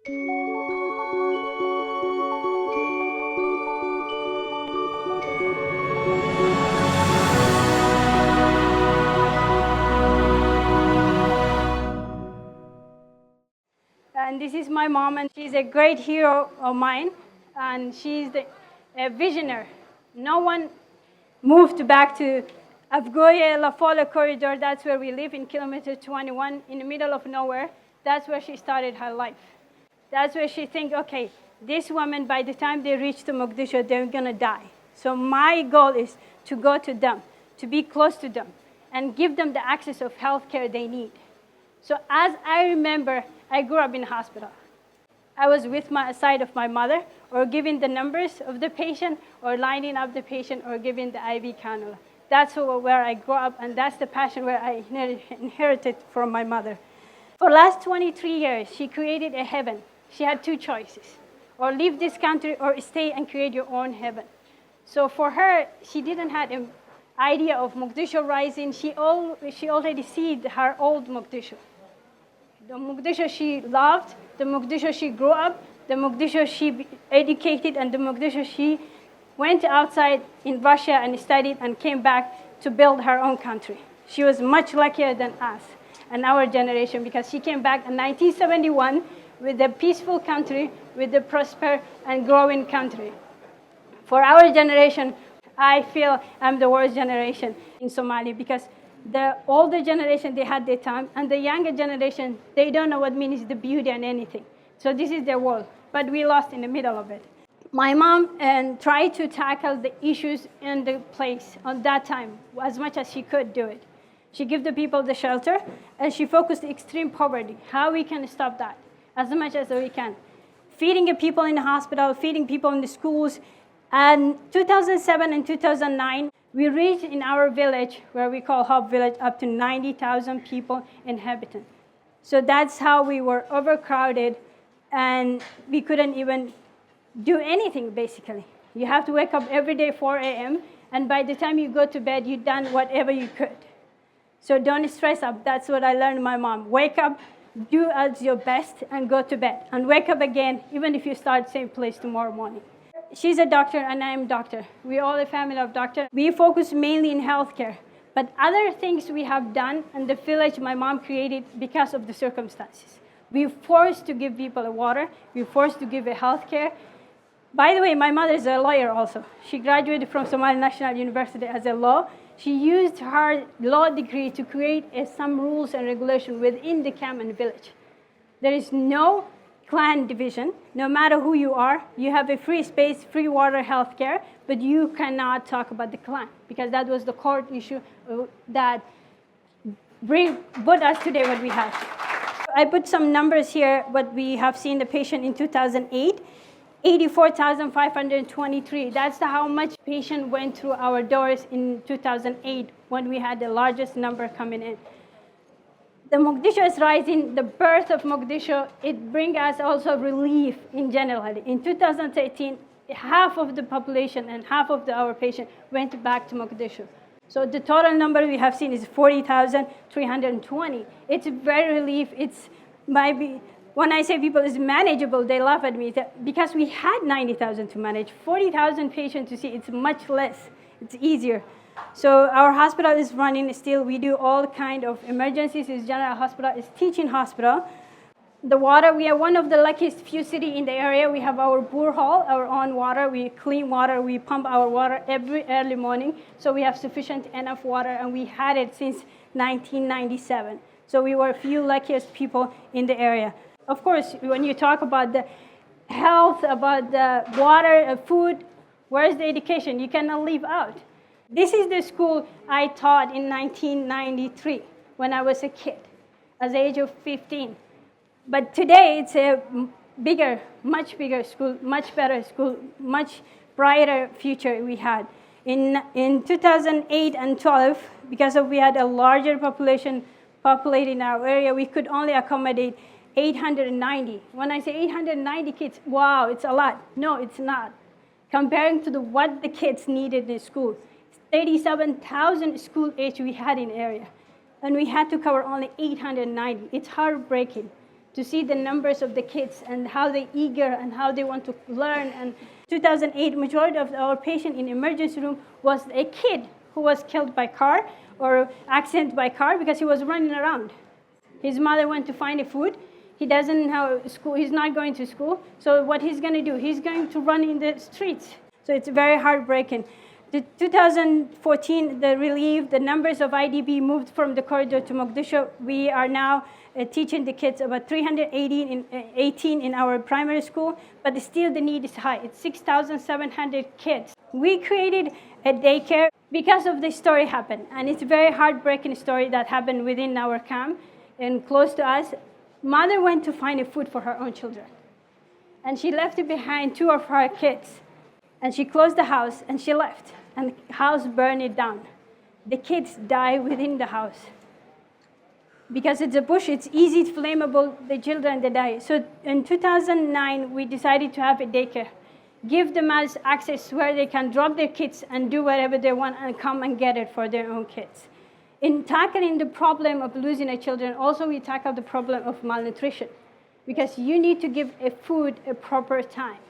And this is my mom, and she's a great hero of mine, and she's a visionary. No one moved back to Afgoye La Folle corridor. That's where we live in kilometer 21 in the middle of nowhere. That's where she started her life. That's where she think, okay, this woman, by the time they reach to Mogadishu, they're gonna die. So my goal is to go to them, to be close to them, and give them the access of healthcare they need. So as I remember, I grew up in a hospital. I was with my side of my mother, or giving the numbers of the patient, or lining up the patient, or giving the IV cannula. That's where I grew up, and that's the passion where I inherited from my mother. For the last 23 years, she created a heaven. She had two choices, or leave this country or stay and create your own heaven. So for her, she didn't have an idea of Mogadishu rising. She already see her old Mogadishu. The Mogadishu she loved, the Mogadishu she grew up, the Mogadishu she educated, and the Mogadishu she went outside in Russia and studied and came back to build her own country. She was much luckier than us and our generation, because she came back in 1971 with a peaceful country, with a prosper and growing country. For our generation, I feel I'm the worst generation in Somalia, because the older generation, they had their time, and the younger generation, they don't know what means the beauty and anything. So this is their world, but we lost in the middle of it. My mom tried to tackle the issues in the place at that time as much as she could do it. She gave the people the shelter, and she focused on extreme poverty, how we can stop that as much as we can. Feeding the people in the hospital, feeding people in the schools. And 2007 and 2009, we reached in our village, where we call Hawa Abdi Village, up to 90,000 people inhabitant. So that's how we were overcrowded, and we couldn't even do anything, basically. You have to wake up every day 4 a.m., and by the time you go to bed, you've done whatever you could. So don't stress up. That's what I learned from my mom. Wake up, do as your best, and go to bed. And wake up again, even if you start same place tomorrow morning. She's a doctor, and I am a doctor. We're all a family of doctors. We focus mainly in healthcare. But other things we have done in the village my mom created because of the circumstances. We're forced to give people water. We're forced to give a healthcare. By the way, my mother is a lawyer also. She graduated from Somalia National University as a law. She used her law degree to create some rules and regulations within the camp and village. There is no clan division. No matter who you are, you have a free space, free water, healthcare, but you cannot talk about the clan, because that was the court issue that put us today what we have. I put some numbers here, what we have seen the patient in 2008. 84,523. That's how much patient went through our doors in 2008, when we had the largest number coming in. The Mogadishu is rising. The birth of Mogadishu, it brings us also relief in general. In 2013, half of the population and half of our patients went back to Mogadishu. So the total number we have seen is 40,320. It's very relief. It's maybe, when I say people is manageable, they laugh at me, because we had 90,000 to manage. 40,000 patients to see, it's much less. It's easier. So our hospital is running still. We do all kind of emergencies. It's general hospital, it's teaching hospital. The water, we are one of the luckiest few cities in the area. We have our borehole, our own water. We clean water. We pump our water every early morning. So we have sufficient enough water, and we had it since 1997. So we were a few luckiest people in the area. Of course, when you talk about the health, about the water, food, where's the education? You cannot leave out. This is the school I taught in 1993 when I was a kid, at the age of 15. But today it's a bigger, much bigger school, much better school, much brighter future we had. In 2008 and 12, because we had a larger population populating our area, we could only accommodate 890. When I say 890 kids, wow, it's a lot. No, it's not. Comparing to what the kids needed in school, 37,000 school age we had in area, and we had to cover only 890. It's heartbreaking. to see the numbers of the kids and how they're eager and how they want to learn. And 2008, majority of our patient in emergency room was a kid who was killed by car or accident by car because he was running around. His mother went to find a food. He doesn't have school. He's not going to school. So what he's going to do? He's going to run in the streets. So it's very heartbreaking. The 2014, the numbers of IDP moved from the corridor to Mogadishu. We are now teaching the kids about 318 in our primary school, but still the need is high. It's 6,700 kids. We created a daycare because of the story happened, and it's a very heartbreaking story that happened within our camp and close to us. Mother went to find a food for her own children, and she left behind 2 of her kids, and she closed the house and she left, and the house burned it down. The kids die within the house. Because it's a bush, it's easy, it's flammable, the children, they die. So in 2009, we decided to have a daycare. Give them as access where they can drop their kids and do whatever they want and come and get it for their own kids. In tackling the problem of losing our children, also we tackle the problem of malnutrition. Because you need to give a food a proper time.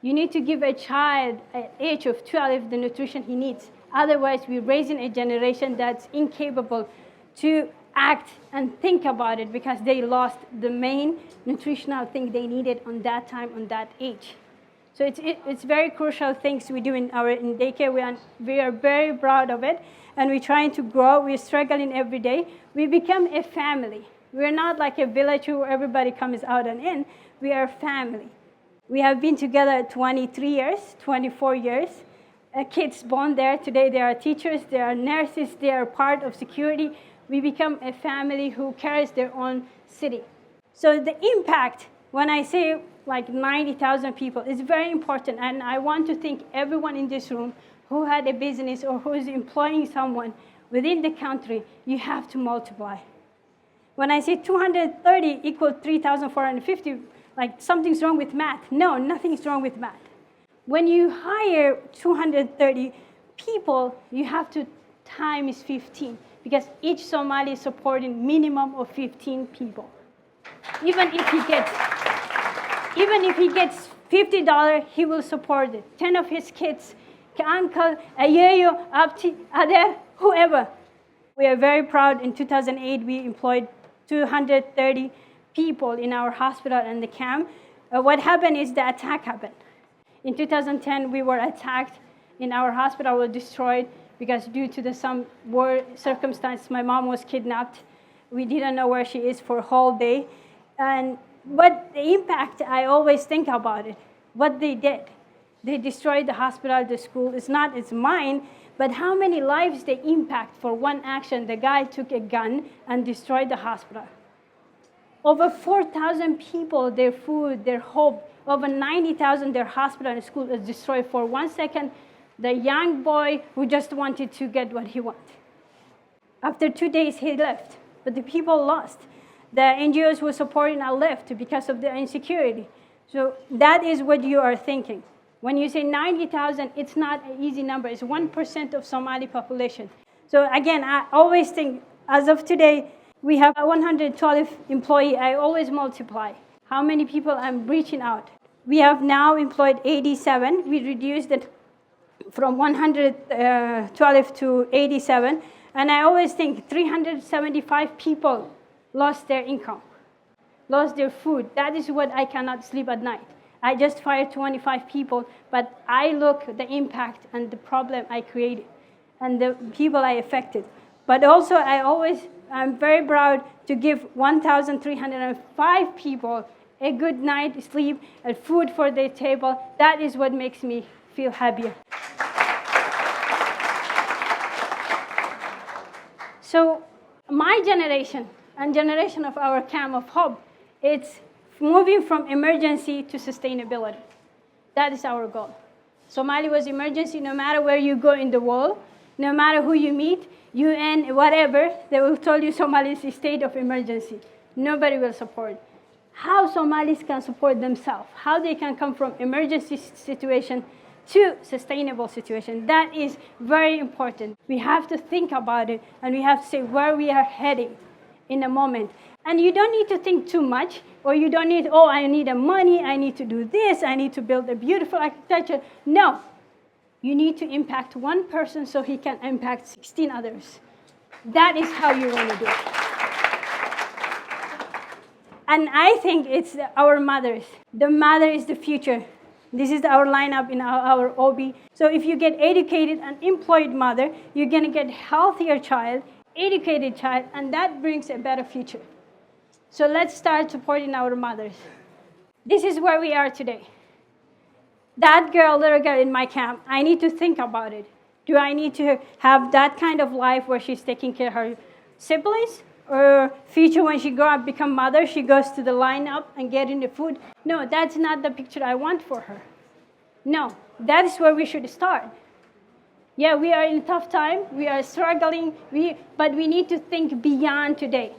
You need to give a child at the age of 12 the nutrition he needs. Otherwise, we're raising a generation that's incapable to act and think about it because they lost the main nutritional thing they needed on that time, on that age. So it's very crucial things we do in daycare. We are very proud of it, and we're trying to grow. We're struggling every day. We become a family. We're not like a village where everybody comes out and in. We are a family. We have been together 23 years, 24 years. Kids born there. Today they are teachers, they are nurses, they are part of security. We become a family who carries their own city. So the impact, when I say like 90,000 people, is very important. And I want to thank everyone in this room who had a business or who is employing someone within the country. You have to multiply. When I say 230 equals 3,450, like something's wrong with math. No, nothing's wrong with math. When you hire 230 people, you have to times 15. Because each Somali is supporting minimum of 15 people. Even if he gets $50, he will support it. 10 of his kids, uncle, ayeyo, abti, ade, whoever. We are very proud. In 2008, we employed 230 people in our hospital and the camp. What happened is the attack happened. In 2010, we were attacked in our hospital, was destroyed. Because due to some war circumstance, my mom was kidnapped. We didn't know where she is for a whole day. But the impact, I always think about it. What they did. They destroyed the hospital, the school. It's mine, but how many lives they impact for one action? The guy took a gun and destroyed the hospital. Over 4,000 people, their food, their hope. Over 90,000, their hospital and school is destroyed for 1 second. The young boy who just wanted to get what he wanted. After 2 days, he left, but the people lost. The NGOs who were supporting are left because of the insecurity. So that is what you are thinking. When you say 90,000, it's not an easy number. It's 1% of Somali population. So again, I always think, as of today, we have 112 employees. I always multiply how many people I'm reaching out. We have now employed 87. We reduced it from 112 to 87, and I always think 375 people lost their income, lost their food. That is what I cannot sleep at night. I just fired 25 people, but I look at the impact and the problem I created and the people I affected. But also I'm very proud to give 1,305 people a good night's sleep and food for their table. That is what makes me feel happier. So my generation and generation of our camp of hope, it's moving from emergency to sustainability. That is our goal. Somalia was emergency no matter where you go in the world, no matter who you meet, UN, whatever, they will tell you Somalia is a state of emergency. Nobody will support. How Somalis can support themselves, how they can come from emergency situation to sustainable situation. That is very important. We have to think about it, and we have to say where we are heading in a moment. And you don't need to think too much, or you don't need, oh, I need money, I need to do this, I need to build a beautiful architecture. No. You need to impact one person so he can impact 16 others. That is how you want to do it. And I think it's our mothers. The mother is the future. This is our lineup in our OB. So if you get educated and employed mother, you're going to get healthier child, educated child, and that brings a better future. So let's start supporting our mothers. This is where we are today. That girl, little girl in my camp, I need to think about it. Do I need to have that kind of life where she's taking care of her siblings? Or future when she grows up, become mother, she goes to the lineup and getting the food? No, that's not the picture I want for her. No, that is where we should start. Yeah, we are in a tough time. We are struggling. But we need to think beyond today.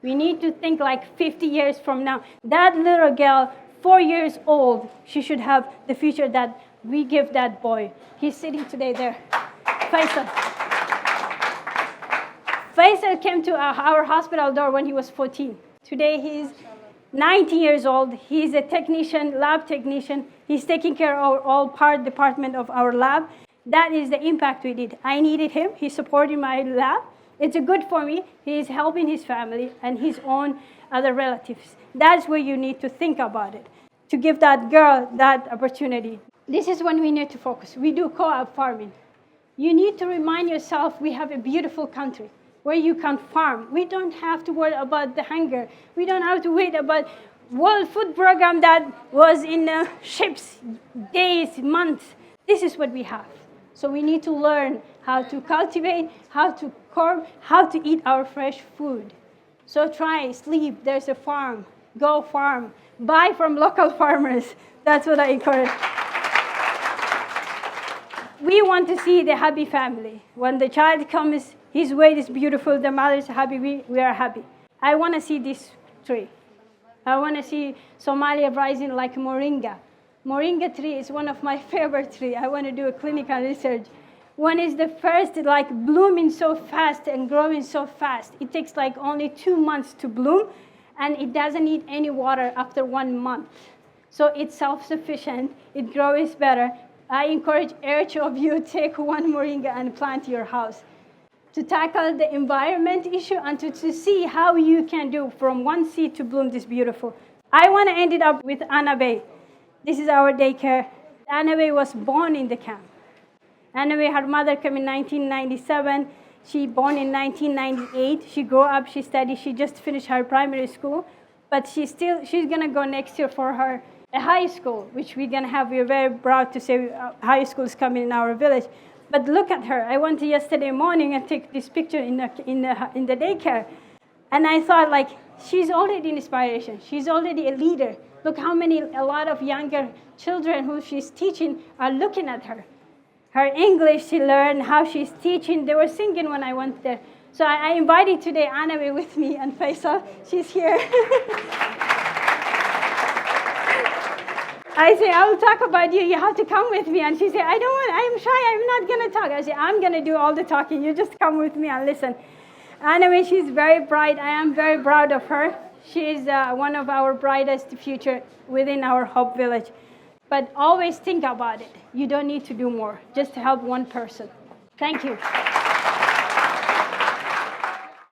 We need to think like 50 years from now. That little girl, 4 years old, she should have the future that we give that boy. He's sitting today there. Faisal. Faisal came to our hospital door when he was 14. Today he's 90 years old. He's a technician, lab technician. He's taking care of all part department of our lab. That is the impact we did. I needed him. He's supporting my lab. It's good for me. He's helping his family and his own other relatives. That's where you need to think about it, to give that girl that opportunity. This is when we need to focus. We do co-op farming. You need to remind yourself we have a beautiful country where you can farm. We don't have to worry about the hunger. We don't have to wait about World Food Program that was in ships, days, months. This is what we have. So we need to learn how to cultivate, how to farm, how to eat our fresh food. So try, sleep, there's a farm. Go farm. Buy from local farmers. That's what I encourage. We want to see the happy family. When the child comes, his weight is beautiful, the mother is happy, we are happy. I want to see this tree. I want to see Somalia rising like moringa. Moringa tree is one of my favorite trees. I want to do a clinical research. One is the first, like blooming so fast and growing so fast. It takes like only 2 months to bloom, and it doesn't need any water after 1 month. So it's self-sufficient, it grows better. I encourage each of you take one moringa and plant your house to tackle the environment issue and to see how you can do from one seed to bloom this beautiful. I want to end it up with Anabe. This is our daycare. Anabe was born in the camp. Anabe, her mother came in 1997. She born in 1998. She grew up, she studied, she just finished her primary school, but she's gonna go next year for her a high school, which we're gonna have. We're very proud to say high school is coming in our village. But look at her. I went yesterday morning and take this picture in the daycare, and I thought like she's already an inspiration. She's already a leader. Look how a lot of younger children who she's teaching are looking at her. Her English, she learned how she's teaching. They were singing when I went there. So I invited today Anabe with me and Faisal. She's here. I say, I will talk about you. You have to come with me. And she said, I'm shy. I'm not going to talk. I said, I'm going to do all the talking. You just come with me and listen. Anyway, she's very bright. I am very proud of her. She is one of our brightest future within our Hope Village. But always think about it. You don't need to do more. Just help one person. Thank you.